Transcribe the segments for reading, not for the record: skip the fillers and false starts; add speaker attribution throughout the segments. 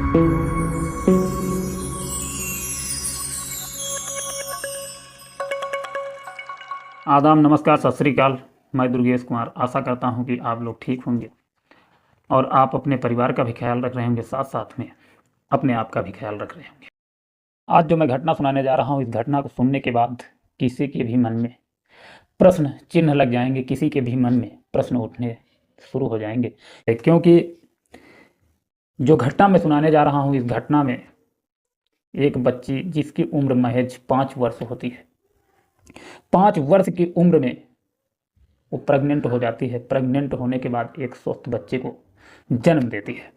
Speaker 1: आदाब, नमस्कार, सत श्री अकाल। मैं दुर्गेश कुमार आशा करता हूं कि आप लोग ठीक होंगे और आप अपने परिवार का भी ख्याल रख रहे होंगे, साथ साथ में अपने आप का भी ख्याल रख रहे होंगे। आज जो मैं घटना सुनाने जा रहा हूं, इस घटना को सुनने के बाद किसी के भी मन में प्रश्न चिन्ह लग जाएंगे, किसी के भी मन में प्रश्न उठने शुरू हो जाएंगे, क्योंकि जो घटना मैं सुनाने जा रहा हूँ, इस घटना में एक बच्ची जिसकी उम्र महज 5 वर्ष होती है, 5 वर्ष की उम्र में वो प्रेग्नेंट हो जाती है। प्रेग्नेंट होने के बाद एक स्वस्थ बच्चे को जन्म देती है।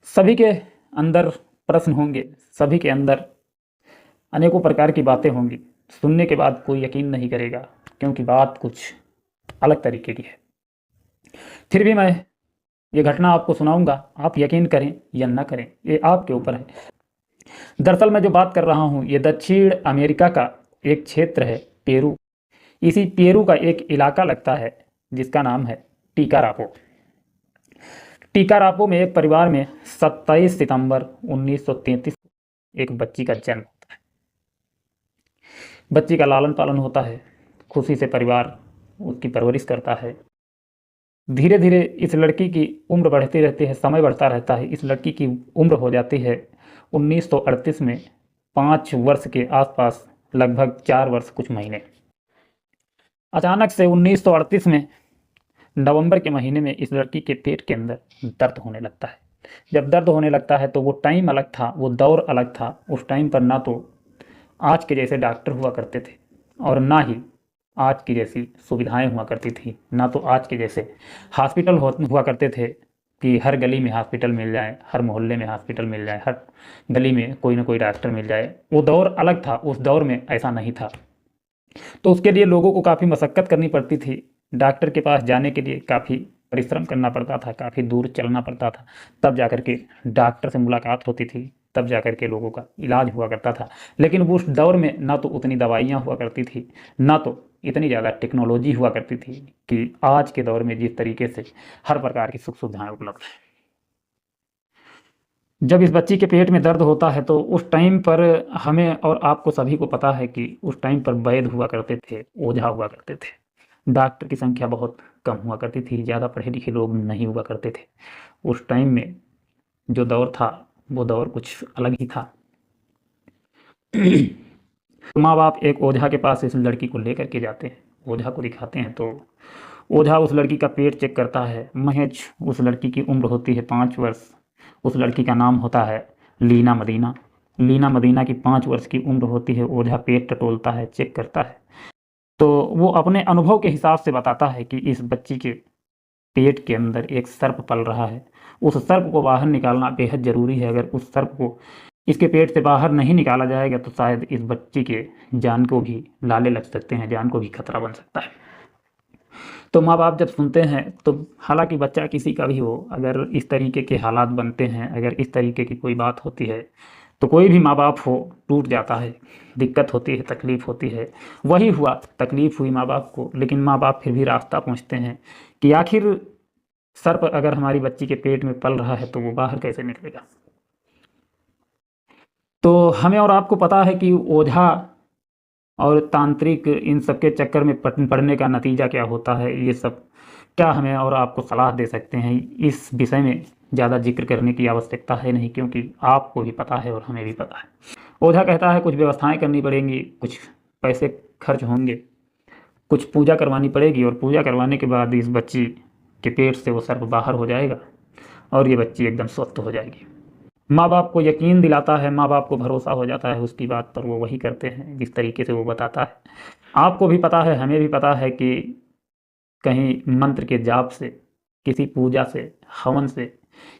Speaker 1: सभी के अंदर प्रश्न होंगे, सभी के अंदर अनेकों प्रकार की बातें होंगी। सुनने के बाद कोई यकीन नहीं करेगा, क्योंकि बात कुछ अलग तरीके की है। फिर भी मैं ये घटना आपको सुनाऊंगा, आप यकीन करें या ना करें, ये आपके ऊपर है। दरअसल मैं जो बात कर रहा हूँ, ये दक्षिण अमेरिका का एक क्षेत्र है, पेरू। इसी पेरू का एक इलाका लगता है जिसका नाम है टिकारापो। टिकारापो में एक परिवार में 27 सितंबर 1933 एक बच्ची का जन्म होता है। बच्ची का लालन पालन होता है, खुशी से परिवार उसकी परवरिश करता है। धीरे धीरे इस लड़की की उम्र बढ़ती रहती है, समय बढ़ता रहता है। इस लड़की की उम्र हो जाती है 1938 में 5 वर्ष के आसपास, लगभग 4 वर्ष कुछ महीने। अचानक से 1938 में नवंबर के महीने में इस लड़की के पेट के अंदर दर्द होने लगता है। जब दर्द होने लगता है तो वो टाइम अलग था, वो दौर अलग था। उस टाइम पर ना तो आज के जैसे डॉक्टर हुआ करते थे और ना ही आज की जैसी सुविधाएं हुआ करती थी, ना तो आज के जैसे हॉस्पिटल हुआ करते थे कि हर गली में हॉस्पिटल मिल जाए, हर मोहल्ले में हॉस्पिटल मिल जाए, हर गली में कोई ना कोई डॉक्टर मिल जाए। वो दौर अलग था, उस दौर में ऐसा नहीं था। तो उसके लिए लोगों को काफ़ी मशक्क़त करनी पड़ती थी। डॉक्टर के पास जाने के लिए काफ़ी परिश्रम करना पड़ता था, काफ़ी दूर चलना पड़ता था, तब जाकर के डॉक्टर से मुलाकात होती थी, तब जाकर के लोगों का इलाज हुआ करता था। लेकिन उस दौर में ना तो उतनी दवाइयाँ हुआ करती थी, ना तो इतनी ज़्यादा टेक्नोलॉजी हुआ करती थी कि आज के दौर में जिस तरीके से हर प्रकार की सुख सुविधाएँ उपलब्ध हैं। जब इस बच्ची के पेट में दर्द होता है तो उस टाइम पर हमें और आपको सभी को पता है कि उस टाइम पर वैद्य हुआ करते थे, ओझा हुआ करते थे। डॉक्टर की संख्या बहुत कम हुआ करती थी, ज़्यादा पढ़े लिखे लोग नहीं हुआ करते थे। उस टाइम में जो दौर था वो दौर कुछ अलग ही था। माँ बाप एक ओझा के पास इस लड़की को लेकर के जाते हैं, ओझा को दिखाते हैं। तो ओझा उस लड़की का पेट चेक करता है। महज उस लड़की की उम्र होती है 5 वर्ष। उस लड़की का नाम होता है लीना मदीना। लीना मदीना की 5 वर्ष की उम्र होती है। ओझा पेट टटोलता है, चेक करता है, तो वो अपने अनुभव के हिसाब से बताता है कि इस बच्ची के पेट के अंदर एक सर्प पल रहा है। उस सर्प को बाहर निकालना बेहद ज़रूरी है। अगर उस सर्प को इसके पेट से बाहर नहीं निकाला जाएगा तो शायद इस बच्ची के जान को भी लाले लग सकते हैं, जान को भी खतरा बन सकता है। तो माँ बाप जब सुनते हैं तो हालांकि बच्चा किसी का भी हो, अगर इस तरीके के हालात बनते हैं, अगर इस तरीके की कोई बात होती है तो कोई भी माँ बाप हो टूट जाता है, दिक्कत होती है, तकलीफ़ होती है। वही हुआ, तकलीफ़ हुई माँ बाप को, लेकिन माँ बाप फिर भी रास्ता पूछते हैं कि आखिर सर्प अगर हमारी बच्ची के पेट में पल रहा है तो वो बाहर कैसे निकलेगा। तो हमें और आपको पता है कि ओझा और तांत्रिक इन सब के चक्कर में पड़ने का नतीजा क्या होता है। ये सब क्या हमें और आपको सलाह दे सकते हैं, इस विषय में ज़्यादा जिक्र करने की आवश्यकता है नहीं, क्योंकि आपको भी पता है और हमें भी पता है। ओझा कहता है कुछ व्यवस्थाएं करनी पड़ेंगी, कुछ पैसे खर्च होंगे, कुछ पूजा करवानी पड़ेगी, और पूजा करवाने के बाद इस बच्ची के पेट से वो सर्प बाहर हो जाएगा और ये बच्ची एकदम स्वस्थ हो जाएगी। माँ बाप को यकीन दिलाता है, माँ बाप को भरोसा हो जाता है उसकी बात पर, वो वही करते हैं जिस तरीके से वो बताता है। आपको भी पता है, हमें भी पता है कि कहीं मंत्र के जाप से, किसी पूजा से, हवन से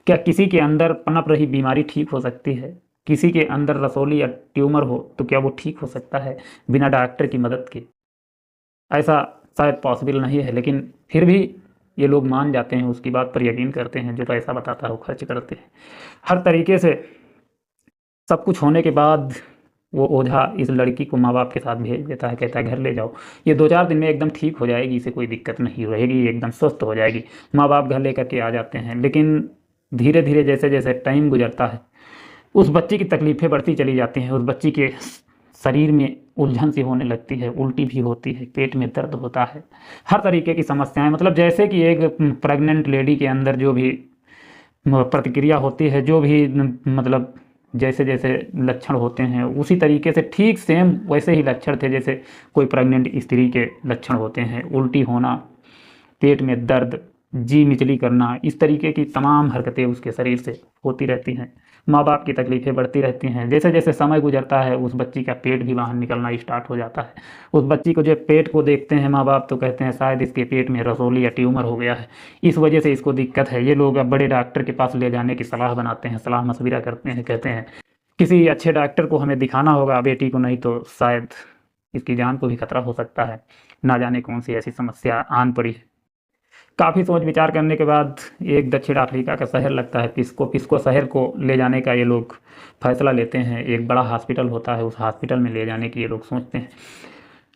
Speaker 1: क्या किसी के अंदर पनप रही बीमारी ठीक हो सकती है? किसी के अंदर रसौली या ट्यूमर हो तो क्या वो ठीक हो सकता है बिना डॉक्टर की मदद के? ऐसा शायद पॉसिबल नहीं है, लेकिन फिर भी ये लोग मान जाते हैं, उसकी बात पर यकीन करते हैं। जो पैसा बताता है वो खर्च करते हैं। हर तरीके से सब कुछ होने के बाद वो ओझा इस लड़की को माँ बाप के साथ भेज देता है, कहता है घर ले जाओ, ये 2-4 दिन में एकदम ठीक हो जाएगी, इसे कोई दिक्कत नहीं रहेगी, एकदम स्वस्थ हो जाएगी। माँ बाप घर लेकर के आ जाते हैं, लेकिन धीरे धीरे जैसे जैसे टाइम गुजरता है उस बच्ची की तकलीफ़ें बढ़ती चली जाती हैं, उस बच्ची के शरीर में उलझन सी होने लगती है, उल्टी भी होती है, पेट में दर्द होता है, हर तरीके की समस्याएं, मतलब जैसे कि एक प्रेग्नेंट लेडी के अंदर जो भी प्रतिक्रिया होती है, जो भी मतलब जैसे जैसे लक्षण होते हैं उसी तरीके से ठीक सेम वैसे ही लक्षण थे जैसे कोई प्रेग्नेंट स्त्री के लक्षण होते हैं। उल्टी होना, पेट में दर्द, जी मिचली करना, इस तरीके की तमाम हरकतें उसके शरीर से होती रहती हैं। माँ बाप की तकलीफ़ें बढ़ती रहती हैं। जैसे जैसे समय गुजरता है उस बच्ची का पेट भी बाहर निकलना स्टार्ट हो जाता है। उस बच्ची को जब पेट को देखते हैं माँ बाप तो कहते हैं शायद इसके पेट में रसौली या ट्यूमर हो गया है, इस वजह से इसको दिक्कत है। ये लोग अब बड़े डॉक्टर के पास ले जाने की सलाह बनाते हैं, सलाह मशविरा करते हैं, कहते हैं किसी अच्छे डॉक्टर को हमें दिखाना होगा बेटी को, नहीं तो शायद इसकी जान को भी खतरा हो सकता है, ना जाने कौन सी ऐसी समस्या आन पड़ी है। काफ़ी सोच विचार करने के बाद एक दक्षिण अफ्रीका का शहर लगता है पिस्को शहर को ले जाने का ये लोग फैसला लेते हैं। एक बड़ा हॉस्पिटल होता है, उस हॉस्पिटल में ले जाने की ये लोग सोचते हैं।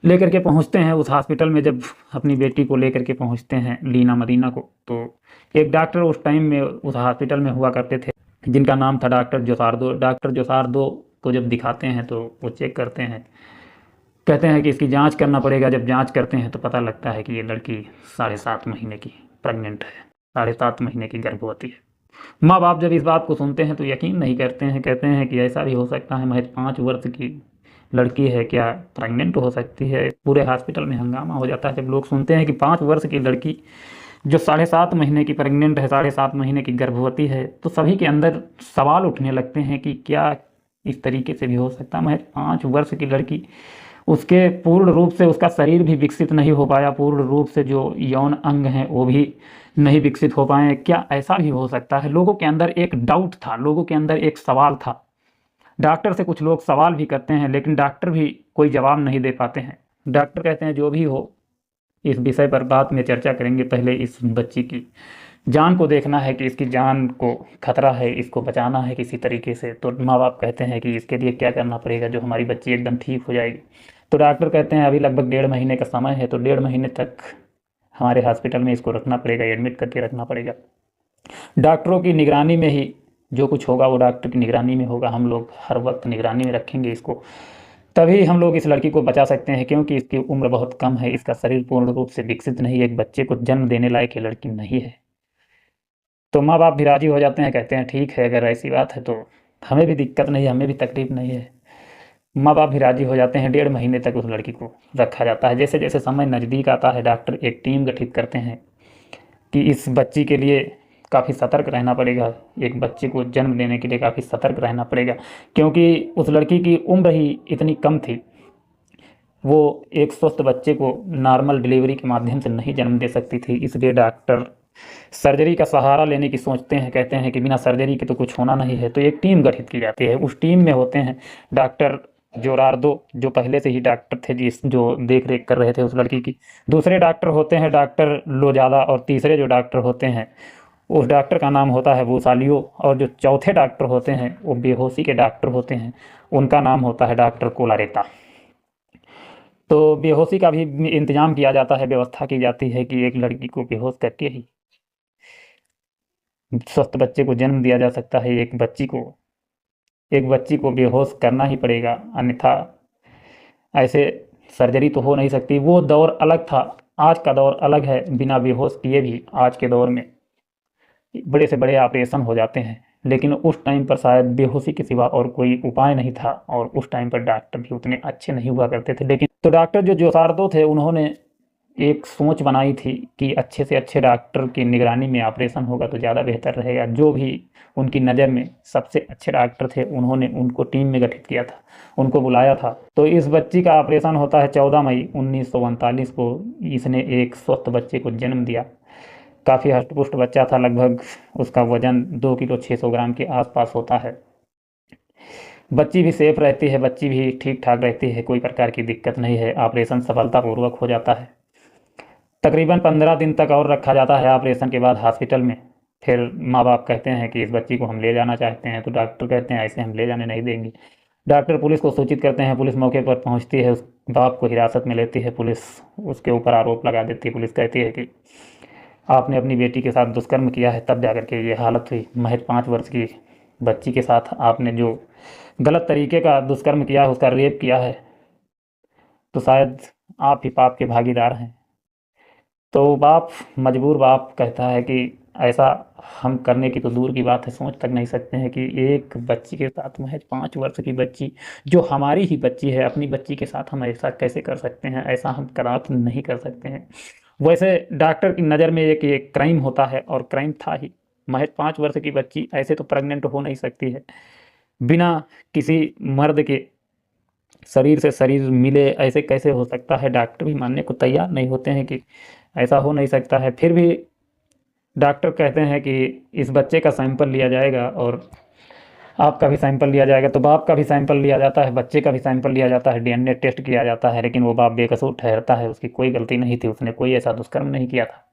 Speaker 1: लेकर के पहुंचते हैं उस हॉस्पिटल में, जब अपनी बेटी को लेकर के पहुंचते हैं लीना मदीना को, तो एक डॉक्टर उस टाइम में उस हॉस्पिटल में हुआ करते थे जिनका नाम था डॉक्टर जोसार्दो। डॉक्टर जोसार्दो को जब दिखाते हैं तो वो चेक करते हैं, कहते हैं कि इसकी जांच करना पड़ेगा। जब जांच करते हैं तो पता लगता है कि ये लड़की 7.5 महीने की प्रेग्नेंट है, 7.5 महीने की गर्भवती है। माँ बाप जब इस बात को सुनते हैं तो यकीन नहीं करते हैं, कहते हैं कि ऐसा भी हो सकता है, महज 5 वर्ष की लड़की है, क्या प्रेग्नेंट हो सकती है। पूरे हॉस्पिटल में हंगामा हो जाता है जब लोग सुनते हैं कि 5 वर्ष की लड़की जो 7.5 महीने की प्रेग्नेंट है, 7.5 महीने की गर्भवती है। तो सभी के अंदर सवाल उठने लगते हैं कि क्या इस तरीके से भी हो सकता है। महज 5 वर्ष की लड़की, उसके पूर्ण रूप से उसका शरीर भी विकसित नहीं हो पाया, पूर्ण रूप से जो यौन अंग हैं वो भी नहीं विकसित हो पाए, क्या ऐसा भी हो सकता है। लोगों के अंदर एक डाउट था, लोगों के अंदर एक सवाल था। डॉक्टर से कुछ लोग सवाल भी करते हैं लेकिन डॉक्टर भी कोई जवाब नहीं दे पाते हैं। डॉक्टर कहते हैं जो भी हो इस विषय पर बाद में चर्चा करेंगे, पहले इस बच्ची की जान को देखना है कि इसकी जान को खतरा है, इसको बचाना है किसी तरीके से। तो माँ बाप कहते हैं कि इसके लिए क्या करना पड़ेगा जो हमारी बच्ची एकदम ठीक हो जाएगी। तो डॉक्टर कहते हैं अभी लगभग 1.5 महीने का समय है, तो 1.5 महीने तक हमारे हॉस्पिटल में इसको रखना पड़ेगा, एडमिट करके रखना पड़ेगा। डॉक्टरों की निगरानी में ही जो कुछ होगा वो डॉक्टर की निगरानी में होगा। हम लोग हर वक्त निगरानी में रखेंगे इसको, तभी हम लोग इस लड़की को बचा सकते हैं, क्योंकि इसकी उम्र बहुत कम है, इसका शरीर पूर्ण रूप से विकसित नहीं है, एक बच्चे को जन्म देने लायक ये लड़की नहीं है। तो माँ बाप भी राजी हो जाते हैं, कहते हैं ठीक है अगर ऐसी बात है तो हमें भी दिक्कत नहीं है, हमें भी तकलीफ नहीं है। माँ बाप भी राजी हो जाते हैं। 1.5 महीने तक उस लड़की को रखा जाता है। जैसे जैसे समय नज़दीक आता है डॉक्टर एक टीम गठित करते हैं कि इस बच्ची के लिए काफ़ी सतर्क रहना पड़ेगा, एक बच्चे को जन्म देने के लिए काफ़ी सतर्क रहना पड़ेगा, क्योंकि उस लड़की की उम्र ही इतनी कम थी। वो एक स्वस्थ बच्चे को नॉर्मल डिलीवरी के माध्यम से नहीं जन्म दे सकती थी, इसलिए डॉक्टर सर्जरी का सहारा लेने की सोचते हैं। कहते हैं कि बिना सर्जरी के तो कुछ होना नहीं है। तो एक टीम गठित की जाती है, उस टीम में होते हैं डॉक्टर जोरार्दो जो पहले से ही डॉक्टर थे जिस जो देख रेख कर रहे थे उस लड़की की। दूसरे डॉक्टर होते हैं डॉक्टर लोजादा, और तीसरे जो डॉक्टर होते हैं उस डॉक्टर का नाम होता है वूसालियो, और जो चौथे डॉक्टर होते हैं वो बेहोशी के डॉक्टर होते हैं, उनका नाम होता है डॉक्टर कोलारेता। तो बेहोशी का भी इंतजाम किया जाता है, व्यवस्था की जाती है कि एक लड़की को बेहोश करके ही स्वस्थ बच्चे को जन्म दिया जा सकता है। एक बच्ची को बेहोश करना ही पड़ेगा, अन्यथा ऐसे सर्जरी तो हो नहीं सकती। वो दौर अलग था, आज का दौर अलग है। बिना बेहोश किए भी आज के दौर में बड़े से बड़े ऑपरेशन हो जाते हैं, लेकिन उस टाइम पर शायद बेहोशी के सिवा और कोई उपाय नहीं था, और उस टाइम पर डॉक्टर भी उतने अच्छे नहीं हुआ करते थे। लेकिन तो डॉक्टर जो जोसार्दो थे उन्होंने एक सोच बनाई थी कि अच्छे से अच्छे डॉक्टर की निगरानी में ऑपरेशन होगा तो ज़्यादा बेहतर रहेगा। जो भी उनकी नज़र में सबसे अच्छे डॉक्टर थे उन्होंने उनको टीम में गठित किया था, उनको बुलाया था। तो इस बच्ची का ऑपरेशन होता है 14 मई 1939 को। इसने एक स्वस्थ बच्चे को जन्म दिया, काफ़ी हष्टपुष्ट बच्चा था, लगभग उसका वजन 2 किलो 600 ग्राम के आसपास होता है। बच्ची भी सेफ रहती है, बच्ची भी ठीक ठाक रहती है, कोई प्रकार की दिक्कत नहीं है। ऑपरेशन सफलतापूर्वक हो जाता है। तकरीबन 15 दिन तक और रखा जाता है ऑपरेशन के बाद हॉस्पिटल में। फिर माँ बाप कहते हैं कि इस बच्ची को हम ले जाना चाहते हैं, तो डॉक्टर कहते हैं ऐसे हम ले जाने नहीं देंगे। डॉक्टर पुलिस को सूचित करते हैं, पुलिस मौके पर पहुंचती है, उस बाप को हिरासत में लेती है पुलिस, उसके ऊपर आरोप लगा देती है। पुलिस कहती है कि आपने अपनी बेटी के साथ दुष्कर्म किया है, तब जाकर के ये हालत हुई। महज 5 वर्ष की बच्ची के साथ आपने जो गलत तरीके का दुष्कर्म किया है, उसका रेप किया है, तो शायद आप ही पाप के भागीदार हैं। तो बाप, मजबूर बाप कहता है कि ऐसा हम करने की तो दूर की बात है, सोच तक नहीं सकते हैं कि एक बच्ची के साथ, महज 5 वर्ष की बच्ची, जो हमारी ही बच्ची है, अपनी बच्ची के साथ हम ऐसा कैसे कर सकते हैं? ऐसा हम कदापि नहीं कर सकते हैं। वैसे डॉक्टर की नज़र में ये क्राइम होता है, और क्राइम था ही। महज 5 वर्ष की बच्ची ऐसे तो प्रेग्नेंट हो नहीं सकती है, बिना किसी मर्द के शरीर से शरीर मिले ऐसे कैसे हो सकता है? डॉक्टर भी मानने को तैयार नहीं होते हैं कि ऐसा हो नहीं सकता है। फिर भी डॉक्टर कहते हैं कि इस बच्चे का सैंपल लिया जाएगा और आपका भी सैंपल लिया जाएगा। तो बाप का भी सैंपल लिया जाता है, बच्चे का भी सैंपल लिया जाता है, डीएनए टेस्ट किया जाता है, लेकिन वो बाप बेकसूर ठहरता है, उसकी कोई गलती नहीं थी, उसने कोई ऐसा दुष्कर्म नहीं किया था।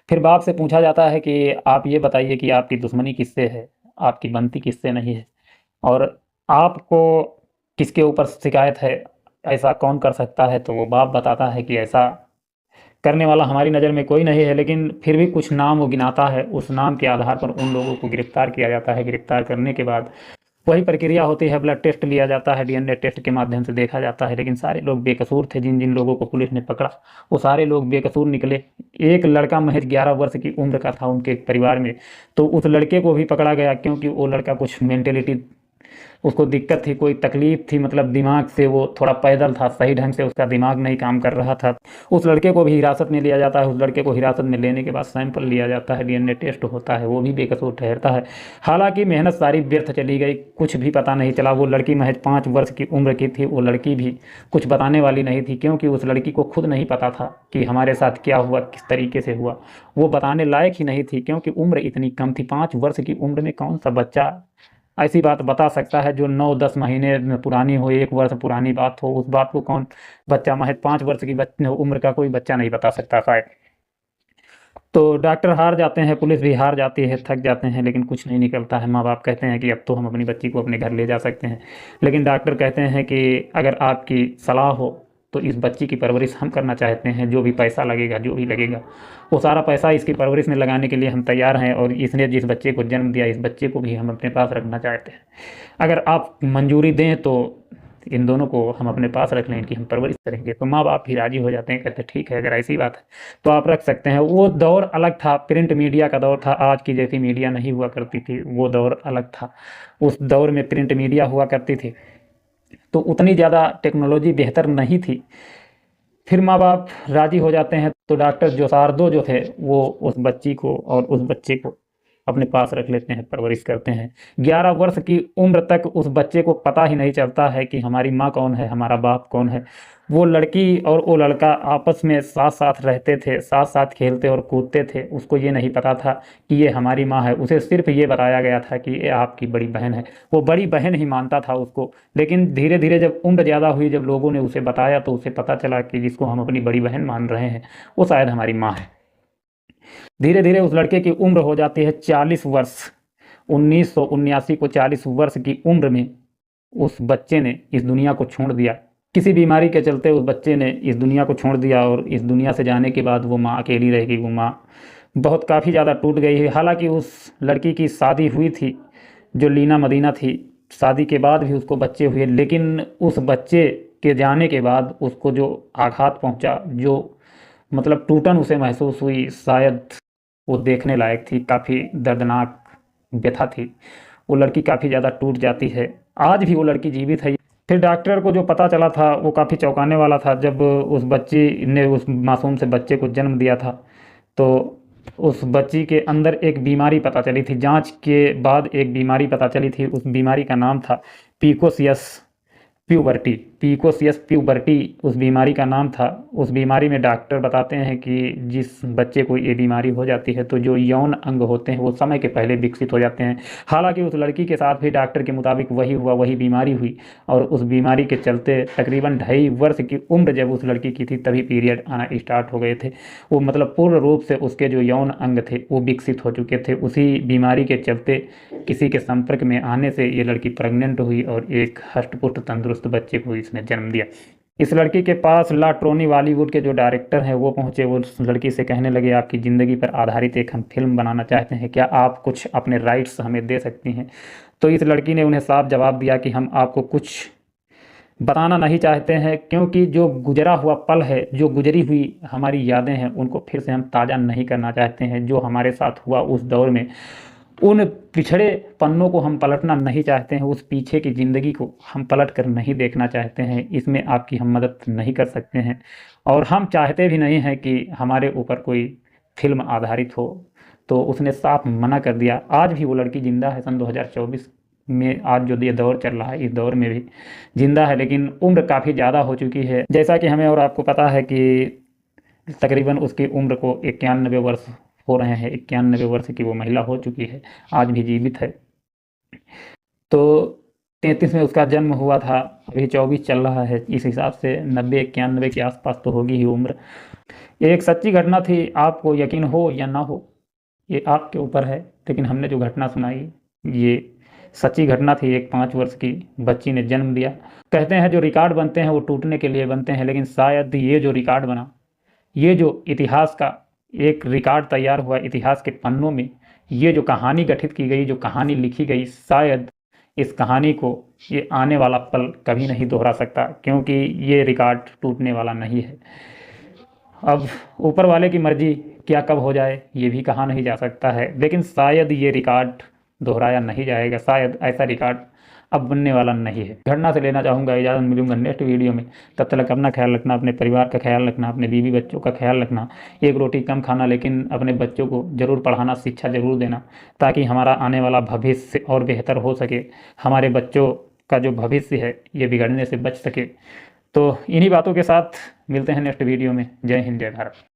Speaker 1: फिर बाप से पूछा जाता है कि आप ये बताइए कि आपकी दुश्मनी किससे है, आपकी बनती किससे नहीं है, और आपको किसके ऊपर शिकायत है, ऐसा कौन कर सकता है? तो वो बाप बताता है कि ऐसा करने वाला हमारी नज़र में कोई नहीं है, लेकिन फिर भी कुछ नाम वो गिनाता है। उस नाम के आधार पर उन लोगों को गिरफ्तार किया जाता है। गिरफ्तार करने के बाद वही प्रक्रिया होती है, ब्लड टेस्ट लिया जाता है, डीएनए टेस्ट के माध्यम से देखा जाता है, लेकिन सारे लोग बेकसूर थे। जिन जिन लोगों को पुलिस ने पकड़ा वो सारे लोग बेकसूर निकले। एक लड़का महज 11 वर्ष की उम्र का था उनके परिवार में, तो उस लड़के को भी पकड़ा गया, क्योंकि वो लड़का कुछ मेंटेलिटी, उसको दिक्कत थी, कोई तकलीफ थी, मतलब दिमाग से वो थोड़ा पैदल था, सही ढंग से उसका दिमाग नहीं काम कर रहा था। उस लड़के को भी हिरासत में लिया जाता है। उस लड़के को हिरासत में लेने के बाद सैंपल लिया जाता है, डीएनए टेस्ट होता है, वो भी बेकसूर ठहरता है। हालांकि मेहनत सारी व्यर्थ चली गई, कुछ भी पता नहीं चला। वो लड़की महज 5 वर्ष की उम्र की थी, वो लड़की भी कुछ बताने वाली नहीं थी, क्योंकि उस लड़की को खुद नहीं पता था कि हमारे साथ क्या हुआ, किस तरीके से हुआ। वो बताने लायक ही नहीं थी, क्योंकि उम्र इतनी कम थी। 5 वर्ष की उम्र में कौन सा बच्चा ऐसी बात बता सकता है जो 9-10 महीने में पुरानी हो, 1 वर्ष पुरानी बात हो? उस बात को कौन बच्चा, महज 5 वर्ष की उम्र का कोई बच्चा नहीं बता सकता शायद। तो डॉक्टर हार जाते हैं, पुलिस भी हार जाती है, थक जाते हैं, लेकिन कुछ नहीं निकलता है। माँ बाप कहते हैं कि अब तो हम अपनी बच्ची को अपने घर ले जा सकते हैं, लेकिन डॉक्टर कहते हैं कि अगर आपकी सलाह हो तो इस बच्ची की परवरिश हम करना चाहते हैं। जो भी पैसा लगेगा, जो भी लगेगा, वो सारा पैसा इसकी परवरिश में लगाने के लिए हम तैयार हैं, और इसने जिस बच्चे को जन्म दिया, इस बच्चे को भी हम अपने पास रखना चाहते हैं। अगर आप मंजूरी दें तो इन दोनों को हम अपने पास रख लें, इनकी हम परवरिश करेंगे। तो माँ बाप भी राजी हो जाते हैं, कहते हैं ठीक है, अगर ऐसी बात है तो आप रख सकते हैं। वो दौर अलग था, प्रिंट मीडिया का दौर था, आज की जैसी मीडिया नहीं हुआ करती थी, वो दौर अलग था। उस दौर में प्रिंट मीडिया हुआ करती थी, तो उतनी ज़्यादा टेक्नोलॉजी बेहतर नहीं थी। फिर माँ बाप राजी हो जाते हैं, तो डॉक्टर जोसार्दो जो थे वो उस बच्ची को और उस बच्चे को अपने पास रख लेते हैं, परवरिश करते हैं। 11 वर्ष की उम्र तक उस बच्चे को पता ही नहीं चलता है कि हमारी माँ कौन है, हमारा बाप कौन है। वो लड़की और वो लड़का आपस में साथ साथ रहते थे, साथ साथ खेलते और कूदते थे। उसको ये नहीं पता था कि ये हमारी माँ है, उसे सिर्फ ये बताया गया था कि ये आपकी बड़ी बहन है। वो बड़ी बहन ही मानता था उसको। लेकिन धीरे धीरे जब उम्र ज़्यादा हुई, जब लोगों ने उसे बताया, तो उसे पता चला कि जिसको हम अपनी बड़ी बहन मान रहे हैं वो शायद हमारी माँ है। धीरे धीरे उस लड़के की उम्र हो जाती है 40 वर्ष। 1979 को 40 वर्ष की उम्र में उस बच्चे ने इस दुनिया को छोड़ दिया। किसी बीमारी के चलते उस बच्चे ने इस दुनिया को छोड़ दिया, और इस दुनिया से जाने के बाद वो माँ अकेली रहेगी। वो माँ बहुत काफ़ी ज़्यादा टूट गई है। हालांकि उस लड़की की शादी हुई थी, जो लीना मदीना थी, शादी के बाद भी उसको बच्चे हुए, लेकिन उस बच्चे के जाने के बाद उसको जो आघात पहुंचा, जो मतलब टूटन उसे महसूस हुई, शायद वो देखने लायक थी। काफ़ी दर्दनाक व्यथा थी। वो लड़की काफ़ी ज़्यादा टूट जाती है। आज भी वो लड़की जीवित है। फिर डॉक्टर को जो पता चला था वो काफ़ी चौंकाने वाला था। जब उस बच्ची ने उस मासूम से बच्चे को जन्म दिया था, तो उस बच्ची के अंदर एक बीमारी पता चली थी। जांच के बाद एक बीमारी पता चली थी। उस बीमारी का नाम था पिकोसियस प्यूबर्टी। पिकोसियस प्यूबर्टी उस बीमारी का नाम था। उस बीमारी में डॉक्टर बताते हैं कि जिस बच्चे को ये बीमारी हो जाती है, तो जो यौन अंग होते हैं वो समय के पहले विकसित हो जाते हैं। हालांकि उस लड़की के साथ भी डॉक्टर के मुताबिक वही हुआ, वही बीमारी हुई, और उस बीमारी के चलते तकरीबन 2.5 वर्ष की उम्र जब उस लड़की की थी, तभी पीरियड आना स्टार्ट हो गए थे। वो मतलब पूर्ण रूप से उसके जो यौन अंग थे वो विकसित हो चुके थे। उसी बीमारी के चलते किसी के संपर्क में आने से ये लड़की प्रेग्नेंट हुई, और एक हष्ट पुष्ट तंदुरुस्त बच्चे को इसने जन्म दिया। इस लड़की के पास ला ट्रोनी बॉलीवुड के जो डायरेक्टर हैं वो पहुंचे। वो उस लड़की से कहने लगे आपकी ज़िंदगी पर आधारित एक हम फिल्म बनाना चाहते हैं, क्या आप कुछ अपने राइट्स हमें दे सकती हैं। तो इस लड़की ने उन्हें साफ जवाब दिया कि हम आपको कुछ बताना नहीं चाहते हैं, क्योंकि जो गुजरा हुआ पल है, जो गुजरी हुई हमारी यादें हैं, उनको फिर से हम ताज़ा नहीं करना चाहते हैं। जो हमारे साथ हुआ उस दौर में, उन पिछड़े पन्नों को हम पलटना नहीं चाहते हैं, उस पीछे की ज़िंदगी को हम पलट कर नहीं देखना चाहते हैं। इसमें आपकी हम मदद नहीं कर सकते हैं और हम चाहते भी नहीं हैं कि हमारे ऊपर कोई फिल्म आधारित हो। तो उसने साफ मना कर दिया। आज भी वो लड़की ज़िंदा है, सन 2024 में आज जो ये दौर चल रहा है, इस दौर में भी ज़िंदा है, लेकिन उम्र काफ़ी ज़्यादा हो चुकी है। जैसा कि हमें और आपको पता है कि तकरीबन उसकी उम्र को 91 वर्ष हो रहे हैं। 91 वर्ष की वो महिला हो चुकी है, आज भी जीवित है। तो 33 में उसका जन्म हुआ था, अभी 24 चल रहा है। इस हिसाब से 90-91 के आसपास तो होगी ही उम्र। ये एक सच्ची घटना थी, आपको यकीन हो या ना हो ये आपके ऊपर है, लेकिन हमने जो घटना सुनाई ये सच्ची घटना थी। एक 5 वर्ष की बच्ची ने जन्म दिया। कहते हैं जो रिकॉर्ड बनते हैं वो टूटने के लिए बनते हैं, लेकिन शायद ये जो रिकॉर्ड बना, ये जो इतिहास का एक रिकॉर्ड तैयार हुआ इतिहास के पन्नों में, ये जो कहानी गठित की गई, जो कहानी लिखी गई, शायद इस कहानी को ये आने वाला पल कभी नहीं दोहरा सकता, क्योंकि ये रिकॉर्ड टूटने वाला नहीं है। अब ऊपर वाले की मर्जी, क्या कब हो जाए ये भी कहा नहीं जा सकता है, लेकिन शायद ये रिकॉर्ड दोहराया नहीं जाएगा। शायद ऐसा रिकॉर्ड अब बनने वाला नहीं है। घटना से लेना चाहूँगा इजाज़त, मिलूंगा नेक्स्ट वीडियो में। तब तक अपना ख्याल रखना, अपने परिवार का ख्याल रखना, अपने बीवी बच्चों का ख्याल रखना। एक रोटी कम खाना, लेकिन अपने बच्चों को ज़रूर पढ़ाना, शिक्षा ज़रूर देना, ताकि हमारा आने वाला भविष्य और बेहतर हो सके, हमारे बच्चों का जो भविष्य है ये बिगड़ने से बच सके। तो इन्हीं बातों के साथ मिलते हैं नेक्स्ट वीडियो में। जय हिंद, जय भारत।